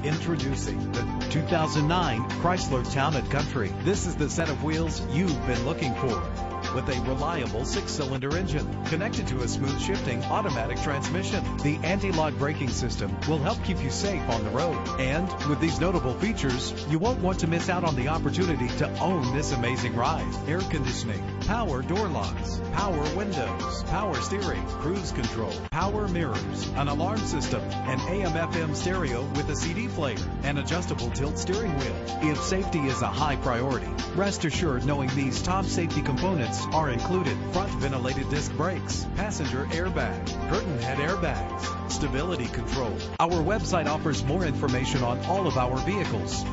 Introducing the 2009 Chrysler Town & Country. This is the set of wheels you've been looking for. With a reliable 6-cylinder engine connected to a smooth shifting automatic transmission. The anti-lock braking system will help keep you safe on the road. And with these notable features, you won't want to miss out on the opportunity to own this amazing ride. Air conditioning, power door locks, power windows, power steering, cruise control, power mirrors, an alarm system, an AM/FM stereo with a CD player, an adjustable tilt steering wheel. If safety is a high priority, rest assured knowing these top safety components are included: front ventilated disc brakes, passenger airbag, curtain head airbags, stability control. Our website offers more information on all of our vehicles.